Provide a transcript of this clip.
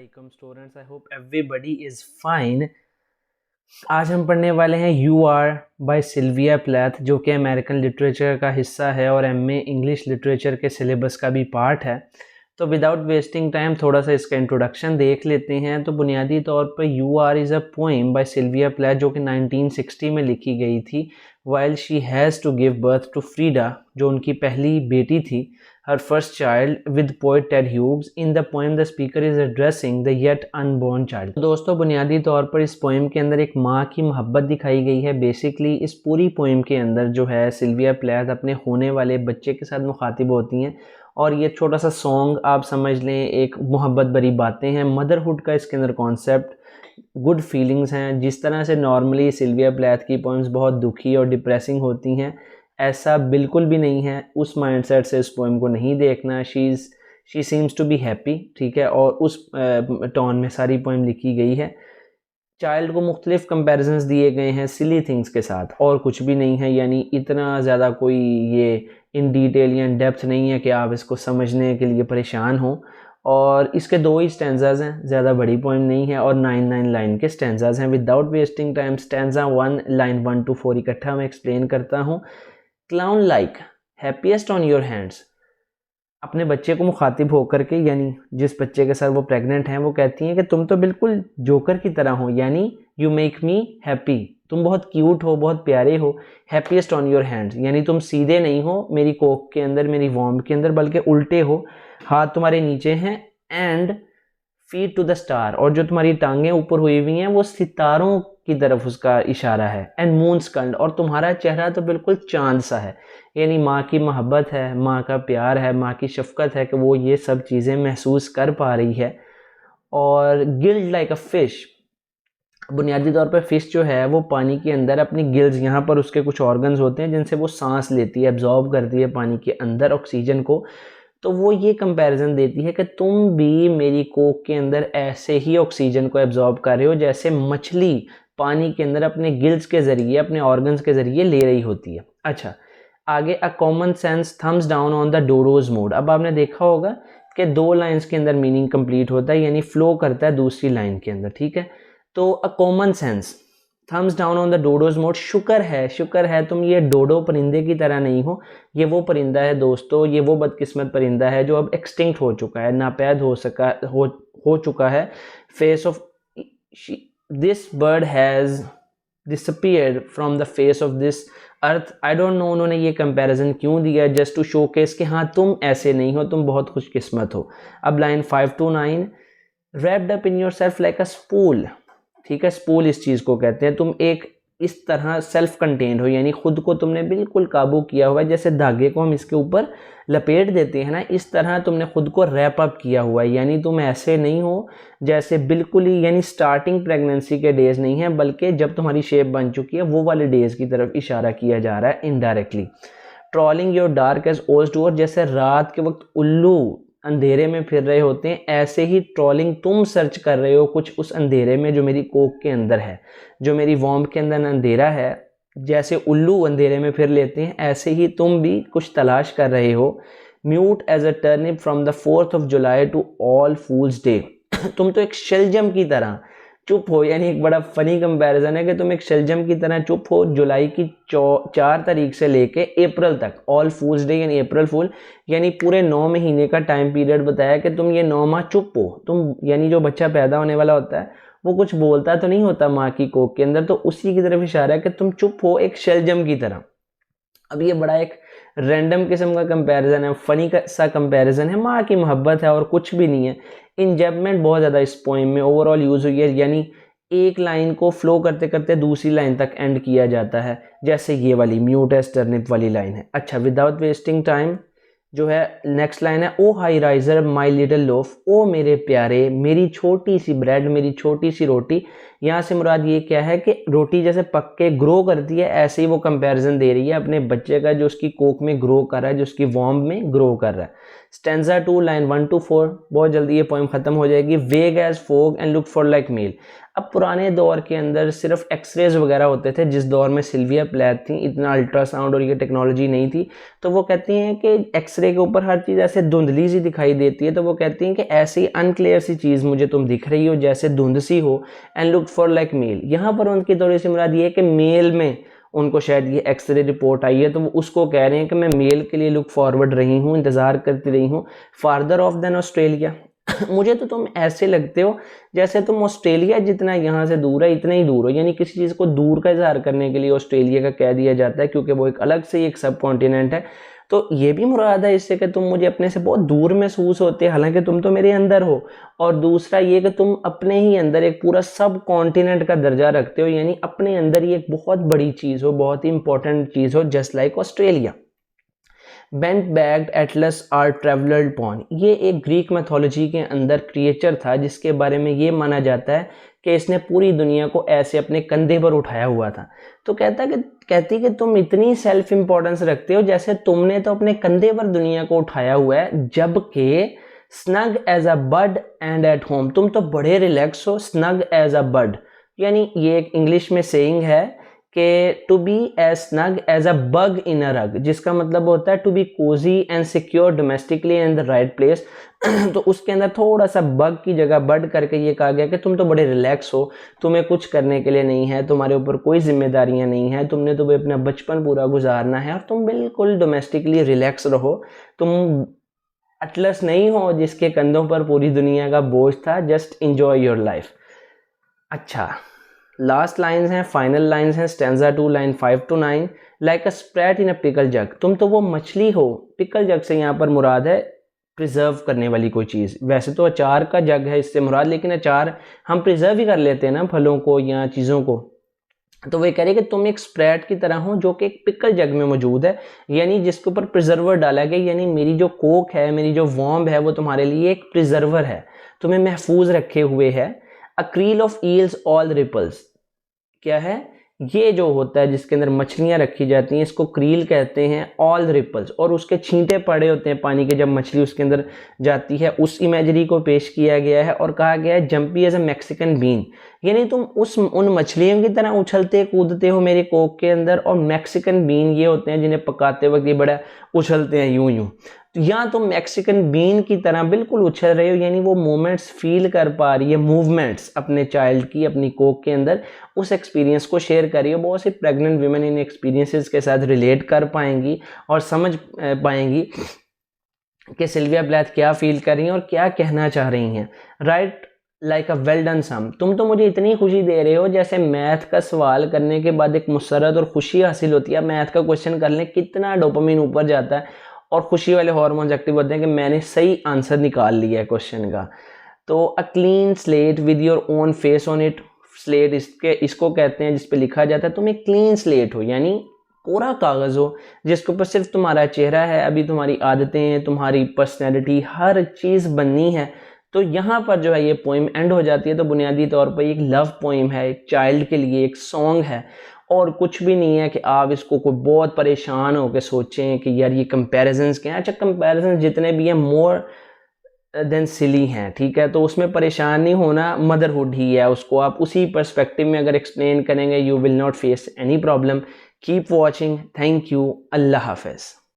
Assalamualaikum students, I hope everybody is fine। आज हम पढ़ने वाले हैं you're by Sylvia Plath, जो कि अमेरिकन लिटरेचर का हिस्सा है और एमए इंग्लिश लिटरेचर के सिलेबस का भी पार्ट है। तो विदाउट वेस्टिंग टाइम थोड़ा सा इसका इंट्रोडक्शन देख लेते हैं। तो बुनियादी तौर पर you're is a poem by Sylvia Plath, जो कि 1960 में लिखी गई थी। While she has to give birth to Frieda, जो उनकी पहली बेटी थी, her first child, with poet Ted Hughes। In the poem the speaker is addressing the yet unborn child। दोस्तों, बुनियादी तौर पर इस पोइम के अंदर एक माँ की मोहब्बत दिखाई गई है। बेसिकली इस पूरी पोइम के अंदर जो है सिल्विया प्लैथ अपने होने वाले बच्चे के साथ मुखातिब होती हैं और ये छोटा सा सॉन्ग आप समझ लें, एक मोहब्बत भरी बातें हैं, मदरहुड का इसके अंदर कॉन्सेप्ट, गुड फीलिंग्स हैं। जिस तरह से नॉर्मली सिल्विया प्लैथ की पोइम्स बहुत दुखी और डिप्रेसिंग होती हैं, ऐसा बिल्कुल भी नहीं है। उस माइंडसेट से इस पोएम को नहीं देखना। She seems to be happy, ठीक है, और उस टोन में सारी पोएम लिखी गई है। चाइल्ड को मुख्तलिफ कंपैरिजंस दिए गए हैं सिली थिंग्स के साथ, और कुछ भी नहीं है। यानी इतना ज़्यादा कोई ये इन डिटेल या इन डेप्थ नहीं है कि आप इसको समझने के लिए परेशान हो। और इसके 2 ही स्टैंजाज हैं, ज़्यादा बड़ी पोएम नहीं है, और 9 लाइन के स्टैंजाज हैं। Without wasting time stanza 1 line 1 to 4 इकट्ठा मैं एक्सप्लेन करता हूँ। Clown like happiest on your hands, अपने बच्चे को मुखातिब होकर के, यानी जिस बच्चे के साथ वो प्रेग्नेंट हैं, वो कहती हैं कि तुम तो बिल्कुल जोकर की तरह हो, यानी यू मेक मी हैप्पी, तुम बहुत क्यूट हो, बहुत प्यारे हो। हैप्पीएस्ट ऑन योर हैंड्स, यानी तुम सीधे नहीं हो मेरी कोख के अंदर, मेरी वॉर्म के अंदर, बल्कि उल्टे हो, हाथ तुम्हारे नीचे हैं। And feet to the star, और जो तुम्हारी टांगें ऊपर हुई हुई हैं वो सितारों की तरफ उसका इशारा है। एंड मून स्कल्ड, और तुम्हारा चेहरा तो बिल्कुल चांद सा है। यानी माँ की मोहब्बत है, माँ का प्यार है, माँ की शफकत है कि वो ये सब चीज़ें महसूस कर पा रही है। और गिल्ड लाइक अ फिश, बुनियादी तौर पर फ़िश जो है वो पानी के अंदर अपनी गिल्स, यहाँ पर उसके कुछ ऑर्गन्स होते हैं जिनसे वो सांस लेती है, एब्जॉर्ब करती है पानी के अंदर ऑक्सीजन को। तो वो ये कंपैरिजन देती है कि तुम भी मेरी कोक के अंदर ऐसे ही ऑक्सीजन को एब्जॉर्ब कर रहे हो जैसे मछली पानी के अंदर अपने गिल्स के ज़रिए, अपने ऑर्गन्स के ज़रिए ले रही होती है। अच्छा, आगे a common sense thumbs down on the dodo's mood. अब आपने देखा होगा कि 2 लाइन्स के अंदर मीनिंग कंप्लीट होता है, यानी फ्लो करता है दूसरी लाइन के अंदर, ठीक है। तो a common sense thumbs down on the dodo's mode, शुक्र है तुम ये डोडो परिंदे की तरह नहीं हो। ये वो परिंदा है दोस्तों, ये वो बदकिस्मत परिंदा है जो अब एक्सटिंक्ट हो चुका है, नापैद हो चुका है। Face of this bird has disappeared from the face of this earth. I don't know उन्होंने ये कंपैरिजन क्यों दिया, जस्ट टू शो केस कि हाँ तुम ऐसे नहीं हो, तुम बहुत खुशकिस्मत हो। अब line 5 to 9, wrapped up in your self like a spool, ठीक है, स्पूल इस चीज़ को कहते हैं। तुम एक इस तरह सेल्फ कंटेन्ड हो, यानी खुद को तुमने बिल्कुल काबू किया हुआ है, जैसे धागे को हम इसके ऊपर लपेट देते हैं ना, इस तरह तुमने खुद को रैप अप किया हुआ है। यानी तुम ऐसे नहीं हो जैसे बिल्कुल ही, यानी स्टार्टिंग प्रेगनेंसी के डेज नहीं है, बल्कि जब तुम्हारी शेप बन चुकी है वो वाले डेज की तरफ इशारा किया जा रहा है indirectly. Trawling your dark as owls do, जैसे रात के वक्त उल्लू अंधेरे में फिर रहे होते हैं, ऐसे ही ट्रॉलिंग तुम सर्च कर रहे हो कुछ उस अंधेरे में जो मेरी कोक के अंदर है, जो मेरी वॉर्म के अंदर अंधेरा है। जैसे उल्लू अंधेरे में फिर लेते हैं, ऐसे ही तुम भी कुछ तलाश कर रहे हो। Mute as a turnip from the 4th of July to all fools day, तुम तो एक शलजम की तरह चुप हो। यानी एक बड़ा फनी कंपैरिजन है कि तुम एक शलजम की तरह चुप हो जुलाई की 4 तारीख से लेके अप्रैल तक। ऑल फूल्स डे यानी अप्रैल फूल, यानी पूरे 9 महीने का टाइम पीरियड बताया कि तुम ये 9 माह चुप हो। तुम, यानी जो बच्चा पैदा होने वाला होता है वो कुछ बोलता तो नहीं होता माँ की कोख के अंदर, तो उसी की तरफ इशारा है कि तुम चुप हो एक शलजम की तरह। अब ये बड़ा एक रैंडम किस्म का कंपैरिजन है, फनी सा कंपैरिजन है, माँ की मोहब्बत है और कुछ भी नहीं है। इंजेबमेंट बहुत ज़्यादा इस पोइम में ओवरऑल यूज़ हुई है, यानी एक लाइन को फ्लो करते करते दूसरी लाइन तक एंड किया जाता है, जैसे ये वाली म्यूट एज टर्निप वाली लाइन है। अच्छा, विदाउट वेस्टिंग टाइम जो है नेक्स्ट लाइन है, O high riser my little loaf, ओ मेरे प्यारे, मेरी छोटी सी ब्रेड, मेरी छोटी सी रोटी। यहाँ से मुराद ये क्या है कि रोटी जैसे पक के ग्रो करती है, ऐसे ही वो कंपैरिजन दे रही है अपने बच्चे का जो उसकी कोक में ग्रो कर रहा है, जो उसकी वॉर्म में ग्रो कर रहा है। स्टेंजा 2 लाइन 1 to 4, बहुत जल्दी ये पोइम ख़त्म हो जाएगी। Vague as fog and look for like mail. अब पुराने दौर के अंदर सिर्फ एक्सरेज वगैरह होते थे, जिस दौर में सिल्विया प्लैथ थी, इतना अल्ट्रासाउंड और ये टेक्नोलॉजी नहीं थी, तो वो कहती हैं कि एक्सरे के ऊपर हर चीज़ ऐसे धुंधली सी दिखाई देती है, तो वो कहती हैं कि ऐसी अनक्लियर सी चीज़ मुझे तुम दिख रही हो जैसे धुंध सी हो, and look for like mail. यहाँ पर उनकी थोड़ी सी मुराद ये है कि मेल में उनको शायद ये एक्सरे रिपोर्ट आई है, तो वो उसको कह रहे हैं कि मैं मेल के लिए लुक फॉरवर्ड रही हूँ, इंतज़ार करती रही हूँ, फार्दर ऑफ देन ऑस्ट्रेलिया। मुझे तो तुम ऐसे लगते हो जैसे तुम ऑस्ट्रेलिया जितना यहाँ से दूर है इतना ही दूर हो, यानी किसी चीज़ को दूर का इजहार करने के लिए ऑस्ट्रेलिया का कह दिया जाता है, क्योंकि वो एक अलग से एक सब कॉन्टिनेंट है। तो ये भी मुराद है इससे कि तुम मुझे अपने से बहुत दूर महसूस होते, हालांकि तुम तो मेरे अंदर हो। और दूसरा ये कि तुम अपने ही अंदर एक पूरा सब कॉन्टिनेंट का दर्जा रखते हो, यानी अपने अंदर ही एक बहुत बड़ी चीज़ हो, बहुत ही इंपॉर्टेंट चीज़ हो, just like Australia. Bent bagged Atlas or travelled pawn, ये एक ग्रीक मैथोलॉजी के अंदर क्रिएचर था जिसके बारे में ये माना जाता है कि इसने पूरी दुनिया को ऐसे अपने कंधे पर उठाया हुआ था। तो कहती कि तुम इतनी सेल्फ इंपॉर्टेंस रखते हो जैसे तुमने तो अपने कंधे पर दुनिया को उठाया हुआ है, जबकि snug as a bird and at home, तुम तो बड़े रिलैक्स हो, स्नग एज अ बर्ड, यानी ये एक इंग्लिश में सेइंग है कि to be as snug as a bug in a rug, जिसका मतलब होता है to be cosy and secure domestically in the right place. तो उसके अंदर थोड़ा सा बग की जगह बर्ड करके ये कहा गया कि तुम तो बड़े रिलैक्स हो, तुम्हें कुछ करने के लिए नहीं है, तुम्हारे ऊपर कोई जिम्मेदारियां नहीं है, तुमने तो अपना बचपन पूरा गुजारना है और तुम बिल्कुल डोमेस्टिकली रिलैक्स रहो, तुम अटलस नहीं हो जिसके कंधों पर पूरी दुनिया का बोझ था, जस्ट इंजॉय योर लाइफ। अच्छा, लास्ट लाइन्स हैं, फाइनल लाइन्स हैं, stanza 2 line 5 to 9, like a sprat in a pickle jug, तुम तो वो मछली हो, पिकल जग से यहाँ पर मुराद है प्रिजर्व करने वाली कोई चीज़, वैसे तो अचार का जग है इससे मुराद, लेकिन अचार हम प्रिजर्व ही कर लेते हैं ना फलों को या चीज़ों को। तो वे कह रहे कि तुम एक स्प्रैट की तरह हो जो कि एक पिकल जग में मौजूद है, यानी जिसके ऊपर प्रिजर्वर डाला गया, यानी मेरी जो कोक है, मेरी जो वॉर्म है, वो तुम्हारे लिए एक प्रिजर्वर है, तुम्हें महफूज रखे हुए है। A creel of eels all ripples, क्या है ये जो होता है जिसके अंदर मछलियां रखी जाती हैं, इसको क्रील कहते हैं, ऑल रिपल्स, और उसके छींटे पड़े होते हैं पानी के जब मछली उसके अंदर जाती है, उस इमेजरी को पेश किया गया है। और कहा गया है jumpy as a Mexican bean, यानी तुम उन मछलियों की तरह उछलते कूदते हो मेरे कोक के अंदर, और मैक्सिकन बीन ये होते हैं जिन्हें पकाते वक्त ये बड़ा उछलते हैं यूं यूं, या तुम मैक्सिकन बीन की तरह बिल्कुल उछल रहे हो, यानी वो मोमेंट्स फील कर पा रही है, मूवमेंट्स अपने चाइल्ड की अपनी कोक के अंदर, उस एक्सपीरियंस को शेयर कर रही है। बहुत सी प्रेग्नेंट वीमेन इन एक्सपीरियंसेस के साथ रिलेट कर पाएंगी और समझ पाएंगी कि सिल्विया प्लैथ क्या फील कर रही हैं और क्या कहना चाह रही हैं। Right like a well done sum, तुम तो मुझे इतनी खुशी दे रहे हो जैसे मैथ का सवाल करने के बाद एक मुसरत और खुशी हासिल होती है, मैथ का क्वेश्चन कर लें कितना डोपामिन ऊपर जाता है और खुशी वाले हार्मोन्स एक्टिव होते हैं कि मैंने सही आंसर निकाल लिया है क्वेश्चन का। तो a clean slate with your own face on it, slate इसको कहते हैं जिस पे लिखा जाता है, तुम एक क्लीन स्लेट हो, यानी कोरा कागज़ हो जिसके ऊपर सिर्फ तुम्हारा चेहरा है, अभी तुम्हारी आदतें हैं, तुम्हारी पर्सनैलिटी, हर चीज़ बननी है। तो यहाँ पर जो है ये पोइम एंड हो जाती है। तो बुनियादी तौर पर एक लव पोइम है, एक चाइल्ड के लिए एक सॉन्ग है, और कुछ भी नहीं है कि आप इसको कोई बहुत परेशान होकर सोचें कि यार ये कंपैरिजंस क्या हैं। अच्छा, कंपैरिजंस जितने भी हैं मोर देन सिली हैं, ठीक है, तो उसमें परेशान नहीं होना, मदरहुड ही है, उसको आप उसी पर्सपेक्टिव में अगर एक्सप्लेन करेंगे you will not face any problem. Keep watching, thank you, Allah हाफिज़।